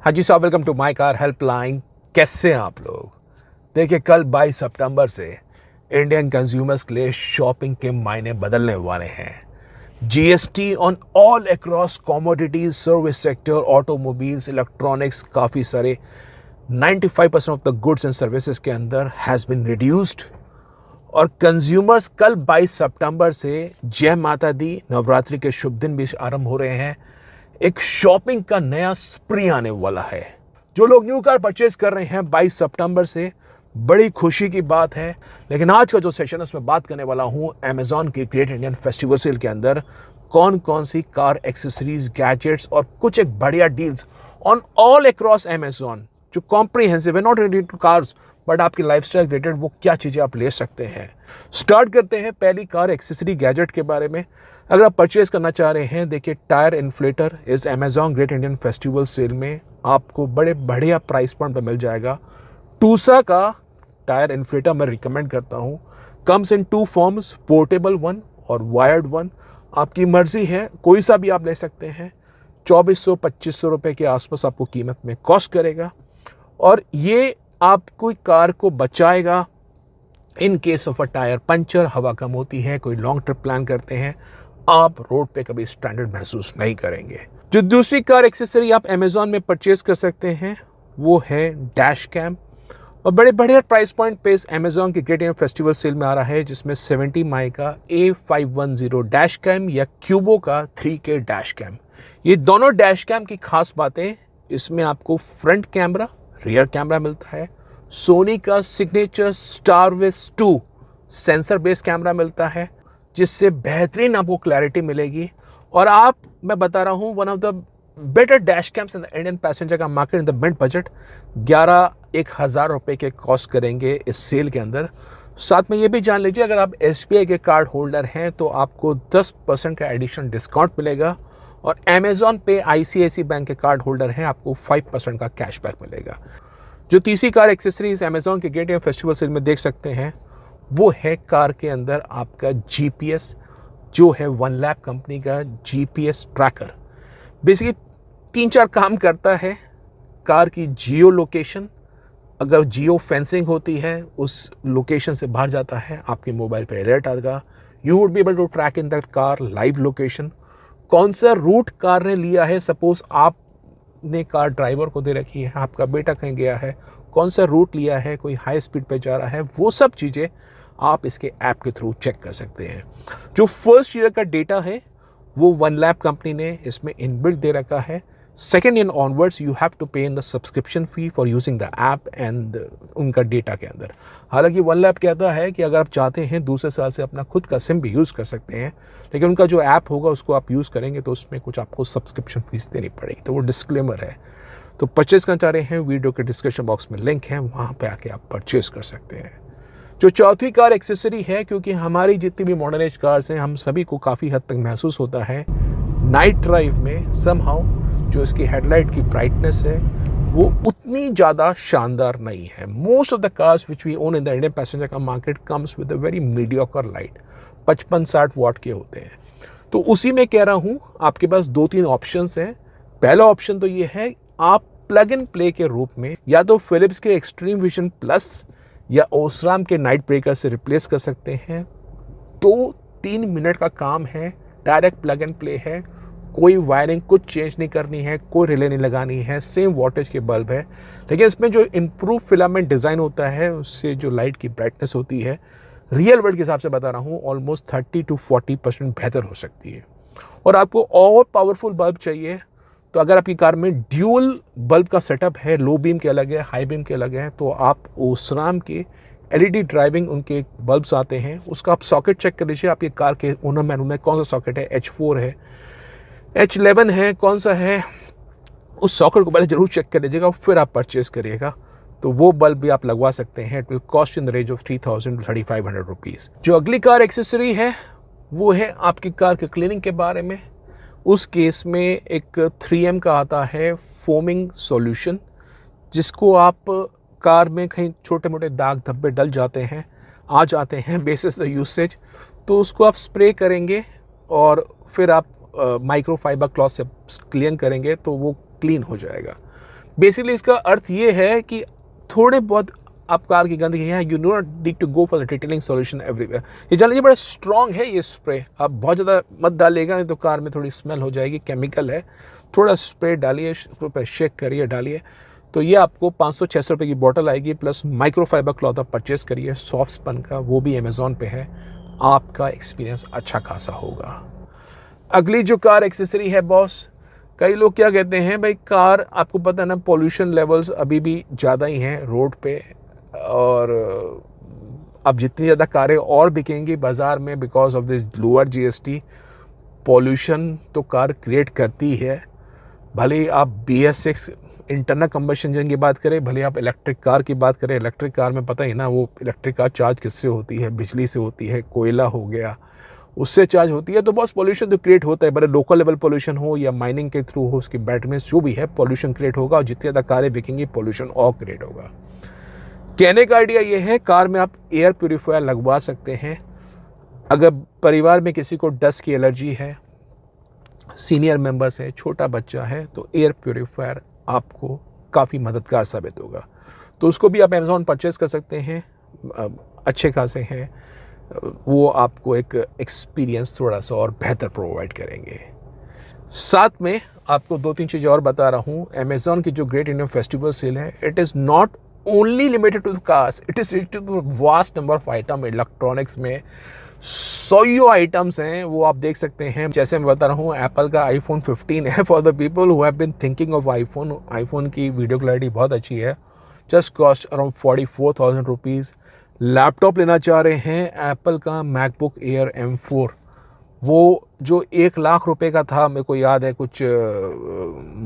हाँ जी साहब, welcome to my car helpline. कैसे हैं आप लोग? देखिए, कल 22 सितंबर से इंडियन कंज्यूमर्स के लिए शॉपिंग के मायने बदलने वाले हैं। GST on all across commodities, service sector, automobiles, electronics, काफ़ी सारे 95% of the goods and services के अंदर हैज़ बिन रिड्यूस्ड। और कंज्यूमर्स कल 22 सितंबर से जय माता दी नवरात्रि के शुभ दिन भी आरंभ हो रहे हैं। एक शॉपिंग का नया स्प्री आने वाला है। जो लोग न्यू कार परचेज कर रहे हैं 22 सितंबर से, बड़ी खुशी की बात है। लेकिन आज का जो सेशन है उसमें बात करने वाला हूं अमेजॉन की ग्रेट इंडियन फेस्टिवल सेल के अंदर कौन कौन सी कार एक्सेसरीज, गैजेट्स और कुछ एक बढ़िया deals on all across Amazon, जो कॉम्प्रिहेंसिव है, not related to cars but आपकी लाइफस्टाइल रिलेटेड, वो क्या चीज़ें आप ले सकते हैं। स्टार्ट करते हैं पहली कार एक्सेसरी गैजेट के बारे में। अगर आप परचेज करना चाह रहे हैं, देखिए, टायर इन्फ्लेटर इस Amazon great Indian festival sale में आपको बड़े बढ़िया प्राइस पॉइंट पर मिल जाएगा। टूसा का टायर इन्फ्लेटर मैं रिकमेंड करता हूँ। Comes in two forms, portable one और वायर्ड वन। आपकी मर्जी है, कोई सा भी आप ले सकते हैं। 2400-2500 रुपये के आसपास आपको कीमत में कॉस्ट करेगा और ये आपको कार को बचाएगा in case of a tyre puncture. हवा कम होती है, कोई लॉन्ग ट्रिप प्लान करते हैं, आप रोड पे कभी स्टैंडर्ड महसूस नहीं करेंगे। जो दूसरी कार एक्सेसरी आप अमेजॉन में परचेज कर सकते हैं वो है डैश कैम। और बड़े बढ़िया प्राइस पॉइंट पे इस अमेजॉन के ग्रेट इंडियन फेस्टिवल सेल में आ रहा है, जिसमें 70 माई का A510 डैश कैम या क्यूबो का 3K डैश कैम। ये दोनों डैश कैम की खास बातें, इसमें आपको फ्रंट कैमरा, रियर कैमरा मिलता है। सोनी का सिग्नेचर स्टारविस 2 सेंसर बेस्ड कैमरा मिलता है, जिससे बेहतरीन आपको क्लैरिटी मिलेगी। और मैं बता रहा हूँ, one of the better dash cams in the Indian passenger का market in the mid budget. 11,000 रुपये के कॉस्ट करेंगे इस सेल के अंदर। साथ में ये भी जान लीजिए, अगर आप SBI के कार्ड होल्डर हैं तो आपको 10% का एडिशनल डिस्काउंट मिलेगा। और अमेजॉन पे ICICI बैंक के कार्ड होल्डर हैं, आपको 5% का कैशबैक मिलेगा। जो तीसरी कार एक्सेसरीज अमेजॉन के ग्रेट इंडियन फेस्टिवल सेल में देख सकते हैं वो है कार के अंदर आपका GPS, जो है OneLab कंपनी का GPS ट्रैकर। बेसिकली 3-4 काम करता है। कार की जियो लोकेशन, अगर जियो फेंसिंग होती है, उस लोकेशन से बाहर जाता है, आपके मोबाइल पे अलर्ट आएगा। You would be able to track in that car live location. कौन सा रूट कार ने लिया है, सपोज आपने कार ड्राइवर को दे रखी है, आपका बेटा कहीं गया है, कौन सा रूट लिया है, कोई हाई स्पीड पे जा रहा है, वो सब चीज़ें आप इसके ऐप के थ्रू चेक कर सकते हैं। जो फर्स्ट ईयर का डेटा है वो OneLab कंपनी ने इसमें इनबिल्ट दे रखा है। Second year onwards you have to pay in the subscription fee for using the app and उनका डेटा के अंदर। हालांकि OneLab कहता है कि अगर आप चाहते हैं दूसरे साल से अपना खुद का सिम भी यूज़ कर सकते हैं, लेकिन उनका जो ऐप होगा उसको आप यूज़ करेंगे तो उसमें कुछ आपको सब्सक्रिप्शन फीस देनी पड़ेगी। तो वो डिस्क्लेमर है। तो परचेज करना चाह रहे हैं, वीडियो के डिस्क्रिप्शन बॉक्स में लिंक है, वहाँ पर आके आप परचेज कर सकते हैं। जो चौथी कार एक्सेसरी है, क्योंकि हमारी जितनी भी मॉडर्न एज कार्स हैं, हम सभी को काफ़ी हद तक महसूस होता है नाइट ड्राइव में समहाउ जो इसकी हेडलाइट की ब्राइटनेस है वो उतनी ज़्यादा शानदार नहीं है। Most of the cars which we own in the Indian passenger का market comes with a very mediocre light, 55-60 watt के होते हैं। तो उसी में कह रहा हूँ, आपके पास 2-3 ऑप्शंस हैं। पहला ऑप्शन तो ये है, आप प्लग एंड प्ले के रूप में या तो फिलिप्स के एक्सट्रीम विजन प्लस या ओसराम के नाइट ब्रेकर से रिप्लेस कर सकते हैं। 2-3 मिनट का काम है, डायरेक्ट प्लग एंड प्ले है, कोई वायरिंग कुछ चेंज नहीं करनी है, कोई रिले नहीं लगानी है, सेम वोल्टेज के बल्ब है। लेकिन इसमें जो इम्प्रूव फिलामेंट डिज़ाइन होता है, उससे जो लाइट की ब्राइटनेस होती है, रियल वर्ल्ड के हिसाब से बता रहा हूँ, ऑलमोस्ट 30-40% बेहतर हो सकती है। और आपको और पावरफुल बल्ब चाहिए तो अगर आपकी कार में ड्यूल बल्ब का सेटअप है, लो बीम के अलग है, हाई बीम के अलग है, तो आप ओसराम के LED ड्राइविंग उनके बल्ब्स आते हैं, उसका आप सॉकेट चेक कर लीजिए। आपकी कार के ओनर मैनुअल में कौन सा सॉकेट है, H4 है, H11 है, कौन सा है, उस सॉकेट को पहले जरूर चेक कर लीजिएगा, फिर आप परचेज करिएगा। तो वो बल्ब भी आप लगवा सकते हैं। It will cost in the range of 3,000 to 3,500 rupees. जो अगली कार एक्सेसरी है वो है आपकी कार के क्लीनिंग के बारे में। उस केस में एक 3M का आता है फोमिंग सॉल्यूशन, जिसको आप कार में कहीं छोटे मोटे दाग धब्बे डल जाते हैं, आ जाते हैं बेसिस द यूसेज, तो उसको आप स्प्रे करेंगे और फिर आप माइक्रोफाइबर क्लॉथ से क्लीन करेंगे तो वो क्लीन हो जाएगा। बेसिकली इसका अर्थ ये है कि थोड़े बहुत आप कार की गंदगी है, you not need to go for the detailing solution everywhere. ये जान लीजिए बड़ा स्ट्रॉन्ग है ये स्प्रे, आप बहुत ज़्यादा मत डालिएगा नहीं तो कार में थोड़ी स्मेल हो जाएगी, केमिकल है। थोड़ा स्प्रे डालिए, शेक करिए, डालिए। तो ये आपको 500-600 रुपये की बॉटल आएगी, प्लस माइक्रोफाइबर क्लॉथ आप परचेस करिए सॉफ्ट स्पन का, वो भी अमेज़ॉन पे है। आपका एक्सपीरियंस अच्छा खासा होगा। अगली जो कार एक्सेसरी है बॉस, कई लोग क्या कहते हैं भाई कार, आपको पता है ना पोल्यूशन लेवल्स अभी भी ज़्यादा ही हैं रोड पे, और अब जितनी ज़्यादा कारें और बिकेंगी बाज़ार में because of this lower GST, pollution तो कार क्रिएट करती है। भले ही आप BS6 इंटरनल कंबशन इंजन की बात करें, भले आप इलेक्ट्रिक कार की बात करें, इलेक्ट्रिक कार में पता ही ना वो इलेक्ट्रिक कार चार्ज किससे होती है, बिजली से होती है, कोयला हो गया उससे चार्ज होती है। तो बहुत पोल्यूशन तो क्रिएट होता है, भले लोकल लेवल पोल्यूशन हो या माइनिंग के थ्रू हो, उसकी बैटरी में जो भी है पोल्यूशन क्रिएट होगा, और जितनी ज़्यादा कारें बिकेंगी पोल्यूशन और क्रिएट होगा। कहने का आइडिया ये है, कार में आप एयर प्यूरीफायर लगवा सकते हैं। अगर परिवार में किसी को डस्ट की एलर्जी है, सीनियर मेंबर्स है, छोटा बच्चा है, तो एयर प्यूरीफायर आपको काफ़ी मददगार साबित होगा। तो उसको भी आप अमेज़ॉन परचेज़ कर सकते हैं, अच्छे खासे हैं वो, आपको एक एक्सपीरियंस थोड़ा सा और बेहतर प्रोवाइड करेंगे। साथ में आपको 2-3 चीज़ें और बता रहा हूँ। अमेज़ॉन की जो ग्रेट इंडियन फेस्टिवल सेल है, it is not only limited to the cars, it is related to vast number of item. Electronics में 100 आइटम्स हैं, वो आप देख सकते हैं। जैसे मैं बता रहा हूँ, एप्पल का iPhone 15 है for the people who have been thinking of iPhone की वीडियो क्लैरिटी बहुत अच्छी है, just cost around 44,000 rupees. Laptop लेना चाह रहे हैं एप्पल का मैकबुक एयर M4, वो जो 1 लाख रुपए का था, मेरे को याद है कुछ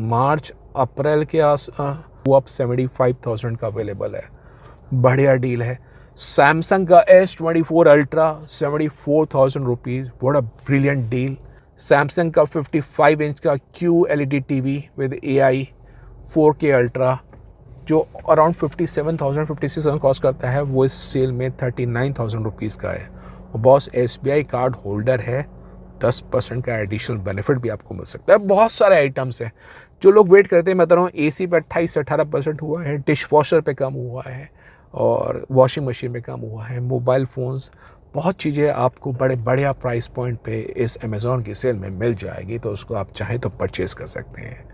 मार्च अप्रैल के वो अब 75,000 का अवेलेबल है, बढ़िया डील है। सैमसंग का S24 ultra 74,000 rupees, what a brilliant deal. Samsung का 55 इंच का QLED TV with AI 4K ultra जो अराउंड 56,000 कॉस्ट करता है, वो इस सेल में 39,000 रुपीज़ का है। और बॉस SBI कार्ड होल्डर है, 10% का एडिशनल बेनिफिट भी आपको मिल सकता है। बहुत सारे आइटम्स हैं जो लोग वेट करते हैं। मैं बता रहा हूँ AC पे 28 से 18% हुआ है, डिश वॉशर पे कम हुआ है, और वॉशिंग मशीन में कम हुआ है, मोबाइल फ़ोन्स, बहुत चीज़ें आपको बड़े बढ़िया प्राइस पॉइंट पे इस अमेज़ॉन की सेल में मिल जाएगी। तो उसको आप चाहें तो परचेज़ कर सकते हैं।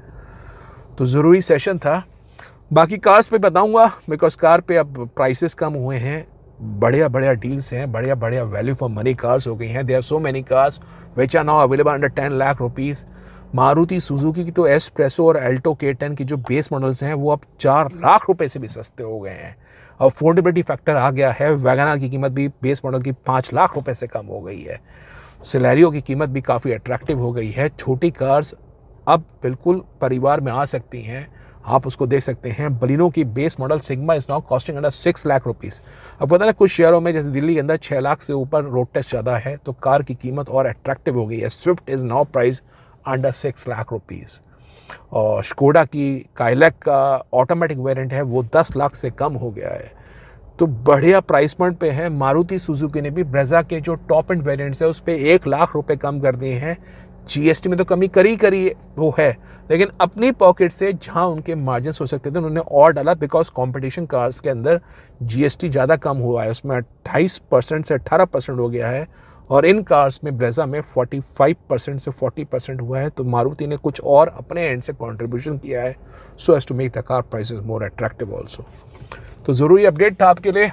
तो ज़रूरी सेशन था। बाकी कार्स पे बताऊंगा बिकॉज कार पे अब प्राइसेस कम हुए हैं, बढ़िया बढ़िया डील्स हैं, बढ़िया बढ़िया वैल्यू फॉर मनी कार्स हो गई हैं। There are so many cars which are now available under 10 lakh rupees. Maruti Suzuki की तो एस्प्रेसो और अल्टो K10 की जो बेस मॉडल्स हैं वो अब 4 लाख रुपए से भी सस्ते हो गए हैं। अफोर्डेबिलिटी फैक्टर आ गया है, वैगनआर की कीमत भी बेस मॉडल की 5 लाख रुपए से कम हो गई है। सिलेरियो की कीमत भी काफ़ी अट्रैक्टिव हो गई है। छोटी कार्स अब बिल्कुल परिवार में आ सकती हैं, आप उसको देख सकते हैं। बलिनो की base model sigma is now costing under 6 lakh rupees. अब पता ना कुछ शहरों में जैसे दिल्ली के अंदर 6 लाख से ऊपर रोड टेस्ट ज़्यादा है, तो कार की कीमत और अट्रैक्टिव हो गई है। Swift is now price under 6 lakh rupees. और स्कोडा की काइलैक का ऑटोमेटिक वेरिएंट है, वो 10 लाख से कम हो गया है। तो बढ़िया प्राइस पॉइंट पे है। मारुति सुजुकी ने भी ब्रेजा के जो टॉप एंड वेरिएंट्स है उस पर 1 लाख रुपए कम कर दिए हैं। GST में तो कमी करी वो है, लेकिन अपनी पॉकेट से जहां उनके मार्जिन हो सकते थे उन्होंने और डाला, बिकॉज कंपटीशन कार्स के अंदर GST ज़्यादा कम हुआ है, उसमें 28% से 18% हो गया है, और इन कार्स में ब्रेजा में 45% से 40% हुआ है। तो मारुति ने कुछ और अपने एंड से कंट्रीब्यूशन किया है, so as to make the car prices more attractive also. तो ज़रूरी अपडेट था आपके लिए।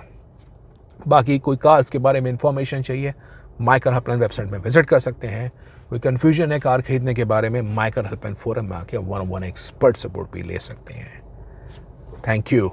बाकी कोई कार्स के बारे में इंफॉर्मेशन चाहिए, माई कार हेल्पलाइन वेबसाइट में विजिट कर सकते हैं। कोई कन्फ्यूजन है कार खरीदने के बारे में, माई कार हेल्पलाइन फोरम में आके 1-on-1 एक्सपर्ट सपोर्ट भी ले सकते हैं। Thank you.